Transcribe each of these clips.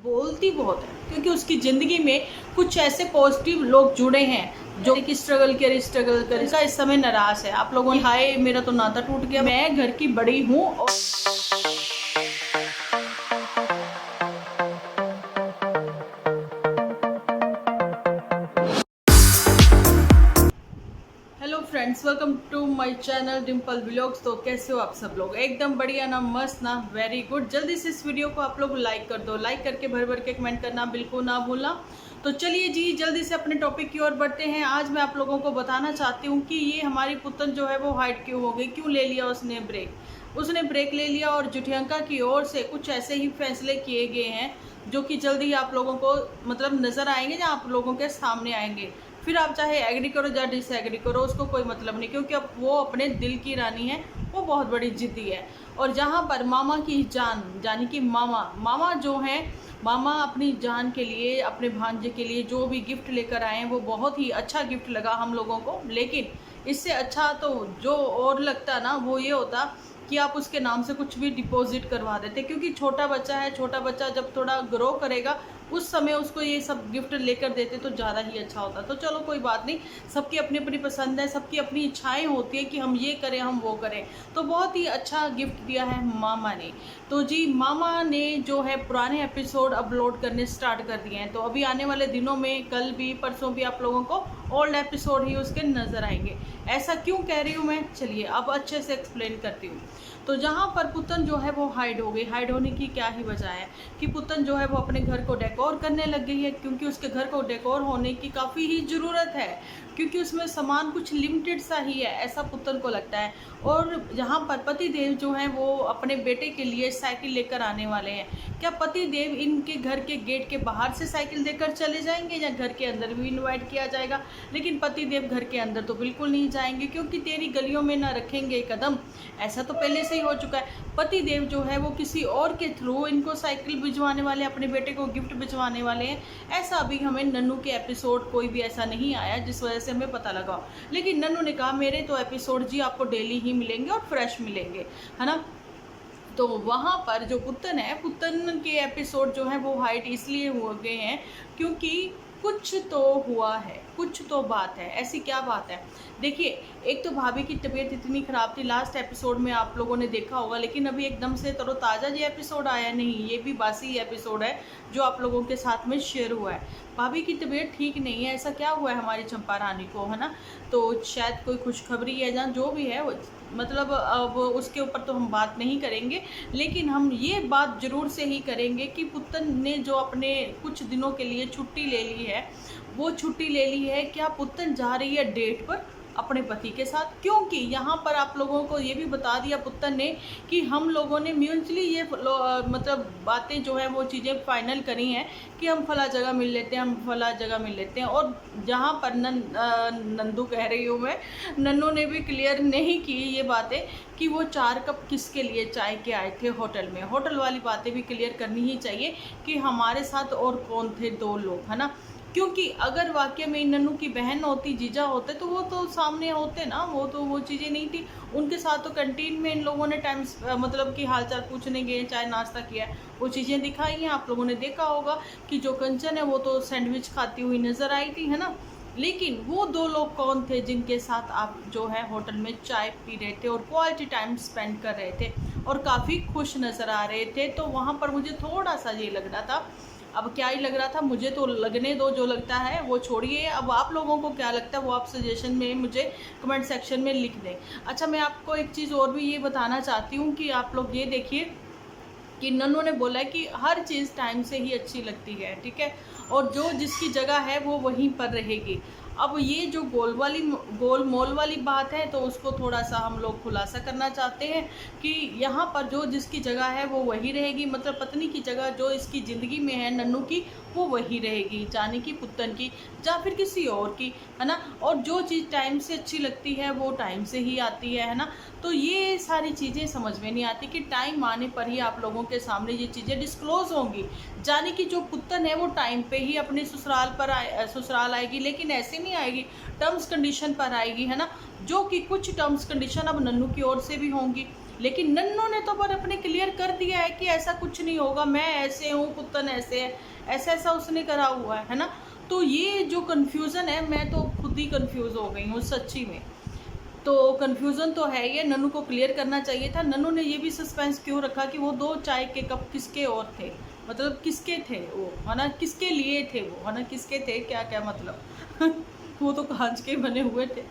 बोलती बहुत है, क्योंकि उसकी ज़िंदगी में कुछ ऐसे पॉजिटिव लोग जुड़े हैं जो कि स्ट्रगल कर इसका इस समय नाराज़ है। आप लोगों ने हाय मेरा तो नाता टूट गया, मैं घर की बड़ी हूँ और hello friends, welcome to my channel Dimple vlogs. तो कैसे हो आप सब लोग? एकदम बढ़िया ना, मस्त ना, वेरी गुड। जल्दी से इस वीडियो को आप लोग लाइक कर दो, लाइक करके भर भर के कमेंट करना बिल्कुल ना भूलना। तो चलिए जी, जल्दी से अपने टॉपिक की ओर बढ़ते हैं। आज मैं आप लोगों को बताना चाहती हूँ कि ये हमारी पुतन जो है वो हाइट क्यों हो गई, क्यों ले लिया उसने ब्रेक ले लिया। और जुटियांका की ओर से कुछ ऐसे ही फैसले किए गए हैं जो कि जल्दी आप लोगों को मतलब नज़र आएंगे या आप लोगों के सामने आएंगे। फिर आप चाहे एग्री करो या डिसएग्री करो, उसको कोई मतलब नहीं, क्योंकि अब वो अपने दिल की रानी है, वो बहुत बड़ी जिद्दी है। और जहाँ पर मामा की जान यानी कि मामा जो हैं, मामा अपनी जान के लिए, अपने भांजे के लिए जो भी गिफ्ट लेकर आए हैं वो बहुत ही अच्छा गिफ्ट लगा हम लोगों को। लेकिन इससे अच्छा तो जो और लगता ना वो ये होता कि आप उसके नाम से कुछ भी डिपॉजिट करवा देते, क्योंकि छोटा बच्चा है, छोटा बच्चा जब थोड़ा ग्रो करेगा उस समय उसको ये सब गिफ्ट लेकर देते तो ज़्यादा ही अच्छा होता। तो चलो कोई बात नहीं, सबकी अपनी अपनी पसंद है, सबकी अपनी इच्छाएं होती है कि हम ये करें हम वो करें। तो बहुत ही अच्छा गिफ्ट दिया है मामा ने। तो जी, मामा ने जो है पुराने एपिसोड अपलोड करने स्टार्ट कर दिए हैं। तो अभी आने वाले दिनों में, कल भी परसों भी, आप लोगों को ओल्ड एपिसोड ही उसके नज़र आएंगे। ऐसा क्यों कह रही हूँ मैं, चलिए अब अच्छे से एक्सप्लेन करती हूँ। तो जहाँ पर पुतन जो है वो हाइड हो गई, हाइड होने की क्या ही वजह है कि पुतन जो है वो अपने घर को डेकोर करने लग गई है, क्योंकि उसके घर को डेकोर होने की काफ़ी ही ज़रूरत है, क्योंकि उसमें सामान कुछ लिमिटेड सा ही है, ऐसा पुतन को लगता है। और जहाँ पर पति देव जो हैं वो अपने बेटे के लिए साइकिल लेकर आने वाले हैं, क्या पति देव इनके घर के गेट के बाहर से साइकिल देकर चले जाएंगे या घर के अंदर भी इनवाइट किया जाएगा? लेकिन पति देव घर के अंदर तो बिल्कुल नहीं जाएंगे, क्योंकि तेरी गलियों में ना रखेंगे कदम, ऐसा तो पहले से ही हो चुका है। पति देव जो है वो किसी और के थ्रू इनको साइकिल भिजवाने वाले, अपने बेटे को गिफ्ट भिजवाने वाले हैं। ऐसा अभी हमें नन्नू के एपिसोड कोई भी ऐसा नहीं आया जिस वजह से हमें पता लगा। लेकिन नन्नू ने कहा मेरे तो एपिसोड जी आपको डेली ही मिलेंगे और फ्रेश मिलेंगे, है ना। तो वहाँ पर जो पुतन है, पुतन के एपिसोड जो है वो हाइट इसलिए हो गए हैं क्योंकि कुछ तो हुआ है, कुछ तो बात है। ऐसी क्या बात है? देखिए, एक तो भाभी की तबीयत इतनी ख़राब थी, लास्ट एपिसोड में आप लोगों ने देखा होगा, लेकिन अभी एकदम से तरोताज़ा ये एपिसोड आया नहीं, ये भी बासी एपिसोड है जो आप लोगों के साथ में शेयर हुआ है। भाभी की तबीयत ठीक नहीं है, ऐसा क्या हुआ है हमारी चंपा रानी को, है ना। तो शायद कोई खुशखबरी है, जहाँ जो भी है मतलब अब उसके ऊपर तो हम बात नहीं करेंगे, लेकिन हम ये बात ज़रूर से ही करेंगे कि पुतन ने जो अपने कुछ दिनों के लिए छुट्टी ले ली है, वो छुट्टी ले ली है, क्या पुतन जा रही है डेट पर अपने पति के साथ? क्योंकि यहाँ पर आप लोगों को ये भी बता दिया पुतन ने कि हम लोगों ने म्यूचुअली ये मतलब बातें जो है वो चीज़ें फाइनल करी हैं कि हम फला जगह मिल लेते हैं, हम फला जगह मिल लेते हैं। और जहाँ पर नंदू कह रही हूँ मैं, नन्नू ने भी क्लियर नहीं की ये बातें कि वो 4 कप किसके लिए चाय के आए थे होटल में। होटल वाली बातें भी क्लियर करनी ही चाहिए कि हमारे साथ और कौन थे 2 लोग, है ना। क्योंकि अगर वाकई में नन्नू की बहन होती, जीजा होते, तो वो तो सामने होते ना, वो चीज़ें नहीं थी। उनके साथ तो कैंटीन में इन लोगों ने टाइम मतलब कि हालचाल पूछने गए, चाय नाश्ता किया, वो चीज़ें दिखाई हैं। आप लोगों ने देखा होगा कि जो कंचन है वो तो सैंडविच खाती हुई नज़र आई थी, है ना। लेकिन वो 2 लोग कौन थे जिनके साथ आप जो है होटल में चाय पी रहे थे और क्वालिटी टाइम स्पेंड कर रहे थे और काफ़ी खुश नज़र आ रहे थे? तो वहाँ पर मुझे थोड़ा सा ये लग रहा था, अब क्या ही लग रहा था, मुझे तो लगने दो, जो लगता है वो छोड़िए। अब आप लोगों को क्या लगता है वो आप सजेशन में मुझे कमेंट सेक्शन में लिख दें। अच्छा, मैं आपको एक चीज़ और भी ये बताना चाहती हूँ कि आप लोग ये देखिए कि नन्नू ने बोला है कि हर चीज़ टाइम से ही अच्छी लगती है, ठीक है, और जो जिसकी जगह है वो वहीं पर रहेगी। अब ये जो गोल मोल वाली बात है, तो उसको थोड़ा सा हम लोग खुलासा करना चाहते हैं कि यहाँ पर जो जिसकी जगह है वो वही रहेगी, मतलब पत्नी की जगह जो इसकी ज़िंदगी में है नन्नू की, वो वही रहेगी, जाने की पुतन की या फिर किसी और की, है ना। और जो चीज़ टाइम से अच्छी लगती है वो टाइम से ही आती है ना। तो ये सारी चीज़ें समझ में नहीं आती कि टाइम आने पर ही आप लोगों के सामने ये चीज़ें डिस्क्लोज़ होंगी, जाने की जो पुतन है वो टाइम पे ही अपने ससुराल आएगी, लेकिन ऐसे नहीं आएगी, टर्म्स कंडीशन पर आएगी, है ना। जो कि कुछ टर्म्स कंडीशन अब नन्नू की ओर से भी होंगी। लेकिन नन्नू ने तो पर अपने क्लियर कर दिया है कि ऐसा कुछ नहीं होगा, मैं ऐसे हूँ, पुत्तन ऐसे है, ऐसा ऐसा उसने करा हुआ है ना। तो ये जो कन्फ्यूज़न है, मैं तो खुद ही कन्फ्यूज़ हो गई हूँ सच्ची में। तो कन्फ्यूज़न तो है ये, नन्नू को क्लियर करना चाहिए था। नन्नू ने ये भी सस्पेंस क्यों रखा कि वो 2 चाय के कप किसके और थे, मतलब किसके थे वो, है ना, किसके लिए थे वो, है ना, किसके थे, क्या क्या मतलब वो तो कांच के बने हुए थे,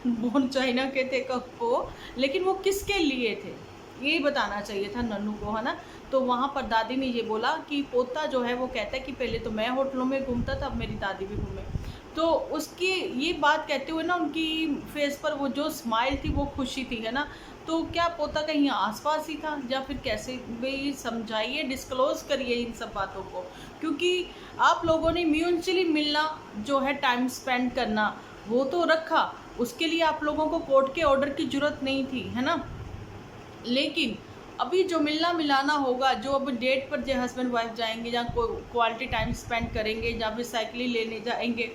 बोन चाइना के थे कप वो, लेकिन वो किसके लिए थे ये बताना चाहिए था नन्नू को, है ना। तो वहाँ पर दादी ने ये बोला कि पोता जो है वो कहता है कि पहले तो मैं होटलों में घूमता था, अब मेरी दादी भी घूमे। तो उसकी ये बात कहते हुए ना, उनकी फेस पर वो जो स्माइल थी वो खुशी थी, है ना। तो क्या पोता कहीं आसपास ही था या फिर कैसे, भाई समझाइए, डिस्क्लोज करिए इन सब बातों को, क्योंकि आप लोगों ने म्यूचुअली मिलना जो है, टाइम स्पेंड करना वो तो रखा, उसके लिए आप लोगों को कोर्ट के ऑर्डर की जरूरत नहीं थी, है ना। लेकिन अभी जो मिलना मिलाना होगा, जो अब डेट पर जो हस्बैंड वाइफ जाएंगे, जहाँ क्वालिटी टाइम स्पेंड करेंगे, जहाँ फिर साइकिल लेने जाएंगे,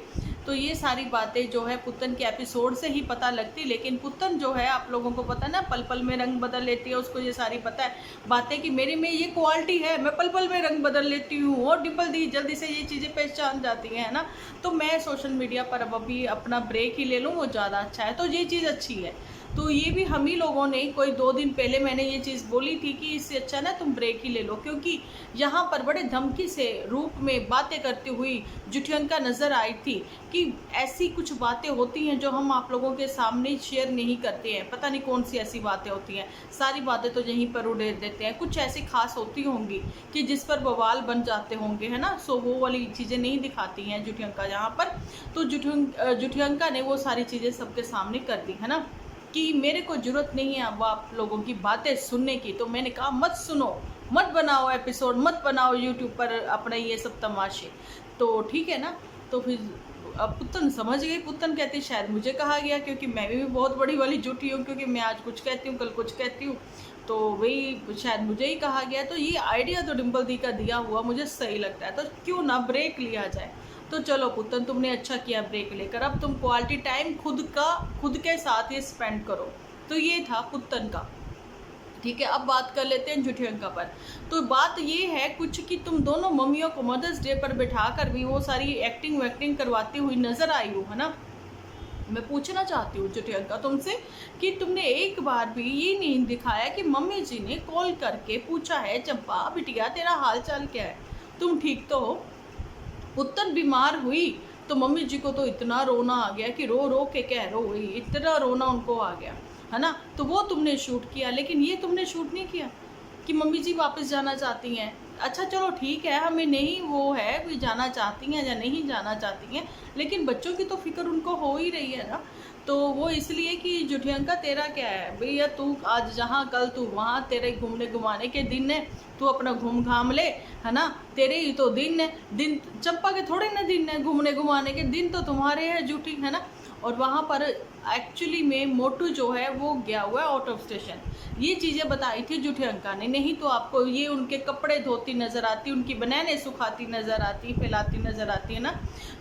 तो ये सारी बातें जो है पुत्तन के एपिसोड से ही पता लगती। लेकिन पुत्तन जो है, आप लोगों को पता है ना, पल पल में रंग बदल लेती है, उसको ये सारी पता है बातें कि मेरे में ये क्वालिटी है, मैं पल पल में रंग बदल लेती हूँ, और डिम्पल दी जल्दी से ये चीज़ें पहचान जाती हैं, है ना। तो मैं सोशल मीडिया पर अब अभी अपना ब्रेक ही ले लूँ, वो ज़्यादा अच्छा है, तो ये चीज़ अच्छी है। तो ये भी हम ही लोगों ने, कोई 2 दिन पहले मैंने ये चीज़ बोली थी कि इससे अच्छा ना तुम ब्रेक ही ले लो, क्योंकि यहाँ पर बड़े धमकी से रूप में बातें करती हुई जुठियंका नज़र आई थी कि ऐसी कुछ बातें होती हैं जो हम आप लोगों के सामने शेयर नहीं करते हैं, पता नहीं कौन सी ऐसी बातें होती हैं, सारी बातें तो यहीं पर उड़ेल देते हैं, कुछ ऐसी खास होती होंगी कि जिस पर बवाल बन जाते होंगे, है ना। सो वो वाली चीज़ें नहीं दिखाती हैं जुठियंका यहाँ पर। तो जुठियंका ने वो सारी चीज़ें सबके सामने कर दी, है ना, कि मेरे को जरूरत नहीं है अब आप लोगों की बातें सुनने की। तो मैंने कहा मत सुनो, मत बनाओ एपिसोड, मत बनाओ यूट्यूब पर अपने ये सब तमाशे। तो ठीक है ना। तो फिर अब पुत्तन समझ गई, पुत्तन कहती शायद मुझे कहा गया, क्योंकि मैं भी बहुत बड़ी वाली झूठी हूँ, क्योंकि मैं आज कुछ कहती हूँ कल कुछ कहती हूँ, तो वही शायद मुझे ही कहा गया। तो ये आइडिया तो डिम्पल दी का दिया हुआ मुझे सही लगता है, तो क्यों ना ब्रेक लिया जाए। तो चलो पुत्तन, तुमने अच्छा किया ब्रेक लेकर, अब तुम क्वालिटी टाइम खुद के साथ ही स्पेंड करो। तो ये था पुत्तन का। ठीक है, अब बात कर लेते हैं जुठियंका पर। तो बात ये है कुछ कि तुम दोनों मम्मियों को मदर्स डे पर बैठा कर भी वो सारी एक्टिंग वैक्टिंग करवाती हुई नजर आई हो, है ना। मैं पूछना चाहती हूँ जुठियंका तुमसे कि तुमने एक बार भी ये नहीं दिखाया कि मम्मी जी ने कॉल करके पूछा है, चंपा बिटिया तेरा हाल चाल क्या है, तुम ठीक तो हो। पुत्तन बीमार हुई तो मम्मी जी को तो इतना रोना आ गया कि रो रो के कह रो हुई, इतना रोना उनको आ गया, है ना। तो वो तुमने शूट किया, लेकिन ये तुमने शूट नहीं किया कि मम्मी जी वापस जाना चाहती हैं। अच्छा चलो ठीक है, हमें नहीं वो है भी जाना चाहती हैं या नहीं जाना चाहती हैं, लेकिन बच्चों की तो फिक्र उनको हो ही रही है ना। तो वो इसलिए कि जुठियंका तेरा क्या है भैया, तू आज जहाँ कल तू वहाँ, तेरे घूमने घुमाने के दिन है, तू अपना घूम घाम ले, है ना। तेरे ही तो दिन है, दिन चंपा के थोड़े ना दिन है, घूमने घुमाने के दिन तो तुम्हारे हैं जूठी, है ना। और वहाँ पर एक्चुअली में मोटू जो है वो गया हुआ है आउट ऑफ स्टेशन। ये चीज़ें बताई थी जुठियंका ने, नहीं तो आपको ये उनके कपड़े धोती नज़र आती, उनकी बनैने सुखाती नज़र आती, फैलाती नज़र आती, है ना।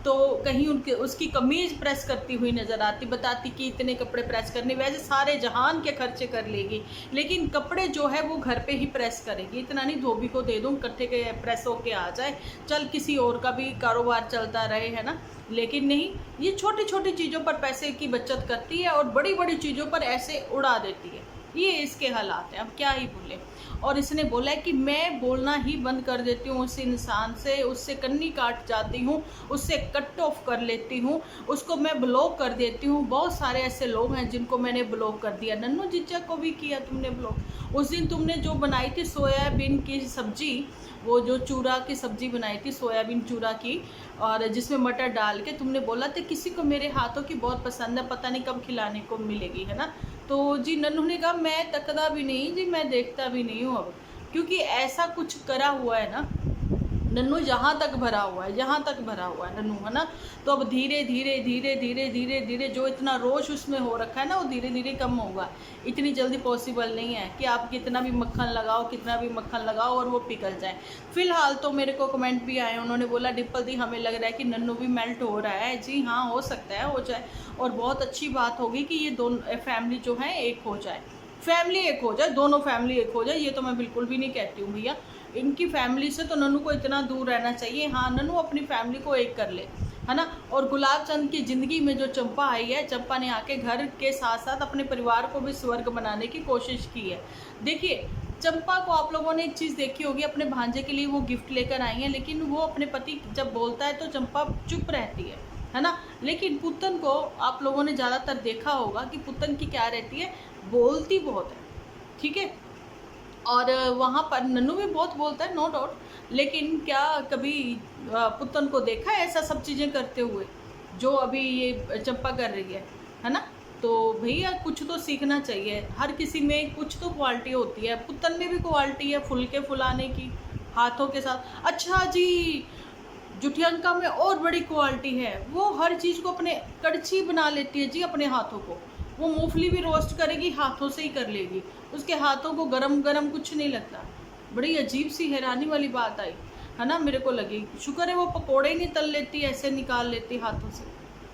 तो कहीं उनके उसकी कमीज़ प्रेस करती हुई नज़र आती, बताती कि इतने कपड़े प्रेस करने, वैसे सारे जहान के खर्चे कर लेगी, लेकिन कपड़े जो है वो घर पे ही प्रेस करेगी। इतना नहीं धोबी को दे दूँ इकट्ठे के प्रेस होके आ जाए, चल किसी और का भी कारोबार चलता रहे, है ना। लेकिन नहीं, ये छोटी छोटी चीज़ों पर पैसे की बचत करती है और बड़ी बड़ी चीज़ों पर ऐसे उड़ा देती है। ये इसके हालात हैं, अब क्या ही बोले। और इसने बोला है कि मैं बोलना ही बंद कर देती हूँ उस इंसान से, उससे कन्नी काट जाती हूँ, उससे कट ऑफ कर लेती हूँ, उसको मैं ब्लॉक कर देती हूँ। बहुत सारे ऐसे लोग हैं जिनको मैंने ब्लॉक कर दिया, नन्नू जीजा को भी किया तुमने ब्लॉक। उस दिन तुमने जो बनाई थी सोयाबीन की सब्जी, वो जो चूरा की सब्जी बनाई थी सोयाबीन चूरा की, और जिसमें मटर डाल के तुमने बोला था किसी को मेरे हाथों की बहुत पसंद है, पता नहीं कब खिलाने को मिलेगी, है ना। तो जी नन्नू ने कहा मैं तकदा भी नहीं जी, मैं देखता भी नहीं हूँ अब, क्योंकि ऐसा कुछ करा हुआ है ना नन्नू, यहाँ तक भरा हुआ है, यहाँ तक भरा हुआ है नन्नू, है ना। तो अब धीरे धीरे धीरे धीरे धीरे धीरे जो इतना रोष उसमें हो रखा है ना, वो धीरे धीरे कम होगा। इतनी जल्दी पॉसिबल नहीं है कि आप कितना भी मक्खन लगाओ, कितना भी मक्खन लगाओ और वो पिघल जाए। फिलहाल तो मेरे को कमेंट भी आए, उन्होंने बोला डिम्पल दी हमें लग रहा है कि नन्नू भी मेल्ट हो रहा है। जी हाँ, हो सकता है हो जाए, और बहुत अच्छी बात होगी कि ये दोनों फैमिली जो है एक हो जाए। फैमिली एक हो जाए, दोनों फैमिली एक हो जाए, ये तो मैं बिल्कुल भी नहीं कहती हूँ भैया। इनकी फैमिली से तो नन्नू को इतना दूर रहना चाहिए। हाँ, नन्नू अपनी फैमिली को एक कर ले, है ना। और गुलाब चंद की ज़िंदगी में जो चंपा आई है, चंपा ने आके घर के साथ साथ अपने परिवार को भी स्वर्ग बनाने की कोशिश की है। देखिए, चंपा को आप लोगों ने एक चीज़ देखी होगी, अपने भांजे के लिए वो गिफ्ट लेकर आई है, लेकिन वो अपने पति जब बोलता है तो चंपा चुप रहती है ना। लेकिन पुतन को आप लोगों ने ज़्यादातर देखा होगा कि पुतन की क्या रहती है, बोलती बहुत है, ठीक है। और वहाँ पर नन्नू भी बहुत बोलता है, नो डाउट, लेकिन क्या कभी पुतन को देखा है ऐसा सब चीज़ें करते हुए जो अभी ये चंपा कर रही है ना। तो भैया कुछ तो सीखना चाहिए, हर किसी में कुछ तो क्वालिटी होती है, पुतन में भी क्वालिटी है फुल के फुलाने की हाथों के साथ। अच्छा जी, जुठियंका में और बड़ी क्वालिटी है, वो हर चीज़ को अपने कड़छी बना लेती है जी अपने हाथों को। वो मूंगफली भी रोस्ट करेगी हाथों से ही कर लेगी, उसके हाथों को गरम गरम कुछ नहीं लगता। बड़ी अजीब सी हैरानी वाली बात आई, है ना, मेरे को लगी। शुक्र है वो पकोड़े ही नहीं तल लेती, ऐसे निकाल लेती हाथों से,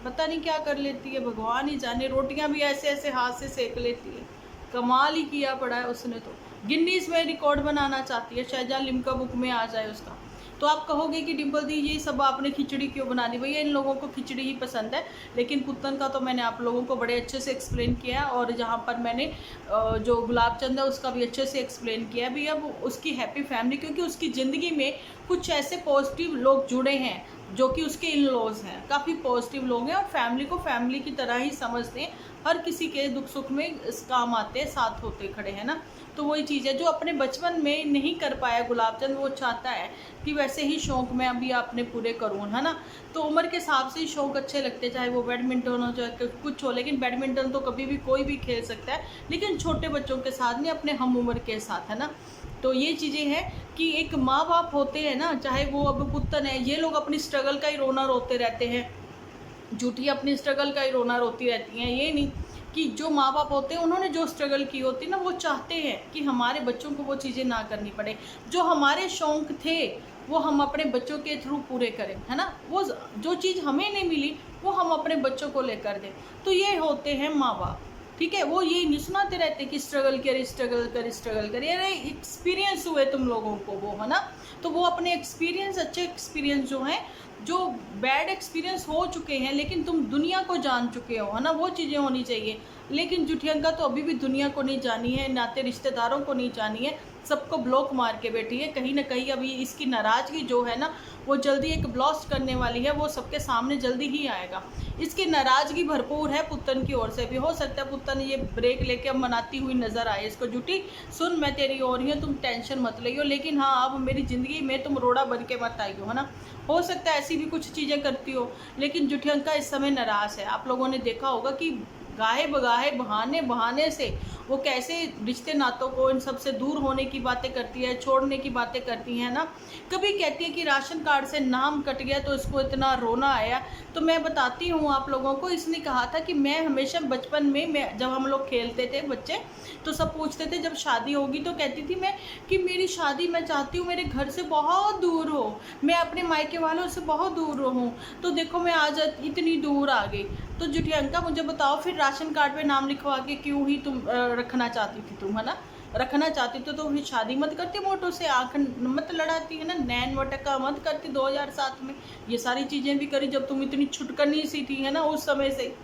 पता नहीं क्या कर लेती है, भगवान ही जाने। रोटियां भी ऐसे ऐसे हाथ से सेक लेती है, कमाल ही किया पड़ा है उसने तो। गिनीज में रिकॉर्ड बनाना चाहती है, शायद जहाँ लिम्का बुक में आ जाए उसका। तो आप कहोगे कि डिम्पल दी ये सब आपने खिचड़ी क्यों बना दी, भैया इन लोगों को खिचड़ी ही पसंद है। लेकिन पुतन का तो मैंने आप लोगों को बड़े अच्छे से एक्सप्लेन किया है, और जहाँ पर मैंने जो गुलाब चंद है उसका भी अच्छे से एक्सप्लेन किया है। भैया वो उसकी हैप्पी फैमिली, क्योंकि उसकी ज़िंदगी में कुछ ऐसे पॉजिटिव लोग जुड़े हैं जो कि उसके इन लॉज हैं, काफ़ी पॉजिटिव लोग हैं और फैमिली को फैमिली की तरह ही समझते हैं, हर किसी के दुख सुख में इस काम आते हैं, साथ होते खड़े हैं ना। तो वही चीज़ है जो अपने बचपन में नहीं कर पाया गुलाब चंद, वो चाहता है कि वैसे ही शौक़ मैं अभी अपने पूरे करूँ, है ना। तो उम्र के हिसाब से ही शौक़ अच्छे लगते, चाहे वो बैडमिंटन हो चाहे कुछ हो, लेकिन बैडमिंटन तो कभी भी कोई भी खेल सकता है, लेकिन छोटे बच्चों के साथ नहीं, अपने हम उम्र के साथ, है ना। तो ये चीज़ें हैं कि एक माँ बाप होते हैं ना, चाहे वो अब पुतन है, ये लोग अपनी स्ट्रगल का ही रोना रोते रहते हैं, झूठी अपनी स्ट्रगल का ही रोना रोती रहती हैं। ये नहीं कि जो माँ बाप होते हैं उन्होंने जो स्ट्रगल की होती है ना, वो चाहते हैं कि हमारे बच्चों को वो चीज़ें ना करनी पड़े, जो हमारे शौक़ थे वो हम अपने बच्चों के थ्रू पूरे करें, है ना। वो जो चीज़ हमें नहीं मिली वो हम अपने बच्चों को लेकर दें। तो ये होते हैं माँ बाप, ठीक है। वो ये नहीं सुनाते रहते कि स्ट्रगल कर स्ट्रगल कर स्ट्रगल कर, अरे एक्सपीरियंस हुए तुम लोगों को वो, है ना। तो वो अपने एक्सपीरियंस, अच्छे एक्सपीरियंस जो हैं, जो बैड एक्सपीरियंस हो चुके हैं लेकिन तुम दुनिया को जान चुके हो, है ना, वो चीज़ें होनी चाहिए। लेकिन जुठियंका तो अभी भी दुनिया को नहीं जानी है, नाते रिश्तेदारों को नहीं जानी है, सबको ब्लॉक मार के बैठी है। कहीं ना कहीं अभी इसकी नाराज़गी जो है ना, वो जल्दी एक ब्लास्ट करने वाली है, वो सबके सामने जल्दी ही आएगा। इसकी नाराज़गी भरपूर है पुतन की ओर से भी, हो सकता है पुतन ये ब्रेक लेके अब मनाती हुई नज़र आए इसको, जुटी सुन मैं तेरी ओर ही हूँ, तुम टेंशन मत लियो, लेकिन हाँ अब मेरी ज़िंदगी में तुम रोड़ा बन के मत आई हो, है ना। हो सकता है ऐसी भी कुछ चीज़ें करती हो, लेकिन जुठियंका इस समय नाराज़ है। आप लोगों ने देखा होगा कि गाहे बगाहे बहाने बहाने से वो कैसे रिश्ते नातों को इन सब से दूर होने की बातें करती है, छोड़ने की बातें करती है ना। कभी कहती है कि राशन कार्ड से नाम कट गया तो इसको इतना रोना आया। तो मैं बताती हूँ आप लोगों को, इसने कहा था कि मैं हमेशा बचपन में, मैं जब हम लोग खेलते थे बच्चे, तो सब पूछते थे जब शादी होगी, तो कहती थी मैं कि मेरी शादी मैं चाहती हूँ मेरे घर से बहुत दूर हो, मैं अपने मायके वालों से बहुत दूर रहूँ। तो देखो मैं आज इतनी दूर आ गई। तो जुठियंका मुझे बताओ फिर राशन कार्ड पे नाम लिखवा के क्यों ही तुम रखना चाहती थी तुम, है ना। रखना चाहती तो फिर शादी मत करती, मोटो से आंख मत लड़ाती, है ना, नैन वटका मत करती 2007 में। ये सारी चीज़ें भी करी जब तुम इतनी छुटकनी सी थी, है ना, उस समय से।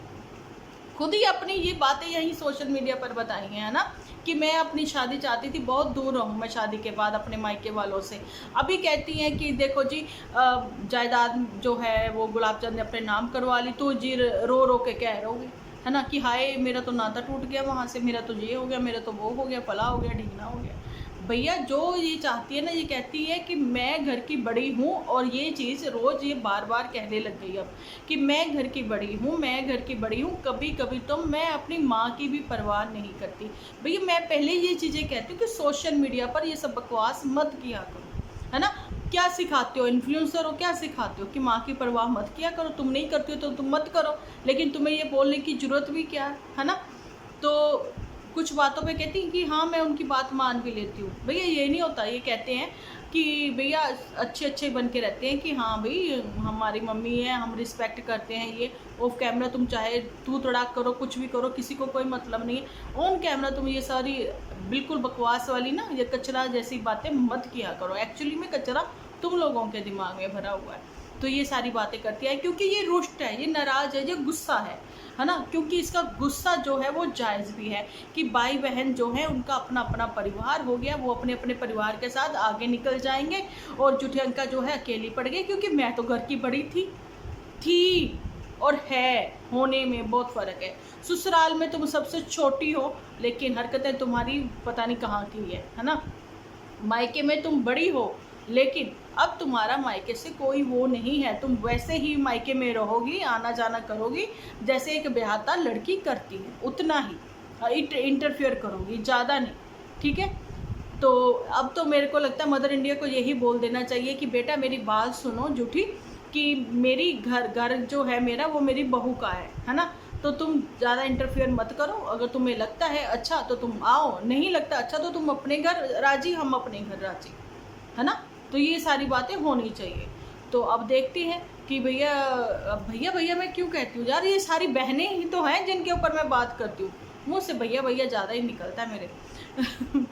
खुद ही अपनी ये बातें यहीं सोशल मीडिया पर बताई हैं, है ना, कि मैं अपनी शादी चाहती थी, बहुत दूर रहूँ मैं शादी के बाद अपने मायके वालों से। अभी कहती हैं कि देखो जी जायदाद जो है वो गुलाब चंद ने अपने नाम करवा ली, तो जी रो रो के कह रहोगे, है ना, कि हाय मेरा तो नाता टूट गया वहाँ से, मेरा तो ये हो गया, मेरा तो वो हो गया, फला हो गया, ढींगना हो गया। भैया जो ये चाहती है ना, ये कहती है कि मैं घर की बड़ी हूँ, और ये चीज़ रोज़ ये बार बार कहने लग गई अब कि मैं घर की बड़ी हूँ, मैं घर की बड़ी हूँ। कभी कभी तो मैं अपनी माँ की भी परवाह नहीं करती। भैया मैं पहले ये चीज़ें कहती हूँ कि सोशल मीडिया पर ये सब बकवास मत किया करो, है ना। क्या सिखाते हो, इन्फ्लुएंसर हो, क्या सिखाते हो कि माँ की परवाह मत किया करो। तुम नहीं करते हो तो तुम मत करो, लेकिन तुम्हें ये बोलने की ज़रूरत भी क्या है ना। तो कुछ बातों पे कहती हैं कि हाँ मैं उनकी बात मान भी लेती हूँ। भैया ये नहीं होता, ये कहते हैं कि भैया अच्छे अच्छे बन के रहते हैं कि हाँ भाई हमारी मम्मी है, हम रिस्पेक्ट करते हैं। ये ऑफ कैमरा तुम चाहे तू तड़ाक करो, कुछ भी करो, किसी को कोई मतलब नहीं है। ऑन कैमरा तुम ये सारी बिल्कुल बकवास वाली ना, ये कचरा जैसी बातें मत किया करो। एक्चुअली में कचरा तुम लोगों के दिमाग में भरा हुआ है, तो ये सारी बातें करती है क्योंकि ये रुष्ट है, ये नाराज़ है, ये गुस्सा है ना। क्योंकि इसका गुस्सा जो है वो जायज़ भी है कि भाई बहन जो है उनका अपना अपना परिवार हो गया, वो अपने अपने परिवार के साथ आगे निकल जाएंगे और जुठियंका जो है अकेली पड़ गई। क्योंकि मैं तो घर की बड़ी थी और है, होने में बहुत फ़र्क है। ससुराल में तुम सबसे छोटी हो लेकिन हरकतें तुम्हारी पता नहीं कहाँ की है ना। मायके में तुम बड़ी हो लेकिन अब तुम्हारा मायके से कोई वो नहीं है, तुम वैसे ही मायके में रहोगी, आना जाना करोगी जैसे एक ब्याहता लड़की करती है, उतना ही इंटरफेयर करोगी, ज़्यादा नहीं, ठीक है। तो अब तो मेरे को लगता है मदर इंडिया को यही बोल देना चाहिए कि बेटा मेरी बात सुनो जूठी, कि मेरी घर जो है मेरा वो मेरी बहू का है ना। तो तुम ज़्यादा इंटरफेयर मत करो। अगर तुम्हें लगता है अच्छा तो तुम आओ, नहीं लगता अच्छा तो तुम अपने घर राजी, हम अपने घर राजी, है ना। तो ये सारी बातें होनी चाहिए। तो अब देखती हैं कि भैया भैया भैया मैं क्यों कहती हूँ यार, ये सारी बहनें ही तो हैं जिनके ऊपर मैं बात करती हूँ, मुँह से भैया भैया ज़्यादा ही निकलता है मेरे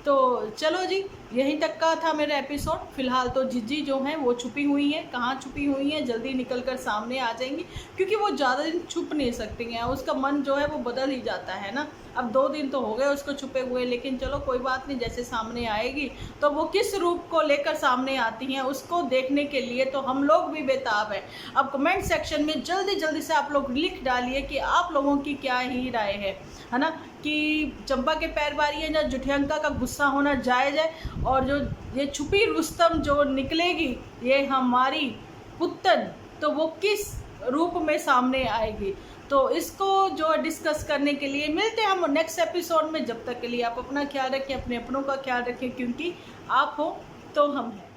तो चलो जी, यहीं तक का था मेरा एपिसोड। फिलहाल तो जिज्जी जो हैं वो छुपी हुई हैं, कहाँ छुपी हुई हैं, जल्दी निकल कर सामने आ जाएंगी क्योंकि वो ज़्यादा दिन छुप नहीं सकती हैं, उसका मन जो है वो बदल ही जाता है ना। अब 2 दिन तो हो गए उसको छुपे हुए, लेकिन चलो कोई बात नहीं, जैसे सामने आएगी तो वो किस रूप को लेकर सामने आती हैं उसको देखने के लिए तो हम लोग भी बेताब हैं। अब कमेंट सेक्शन में जल्दी जल्दी से आप लोग लिख डालिए कि आप लोगों की क्या ही राय है ना, कि चंपा के पैरवारी है या जुठियंका का गुस्सा होना जायज़ है, और जो ये छुपी रुस्तम जो निकलेगी ये हमारी पुतन, तो वो किस रूप में सामने आएगी। तो इसको जो डिस्कस करने के लिए मिलते हैं हम नेक्स्ट एपिसोड में। जब तक के लिए आप अपना ख्याल रखें, अपने अपनों का ख्याल रखें, क्योंकि आप हो तो हम हैं।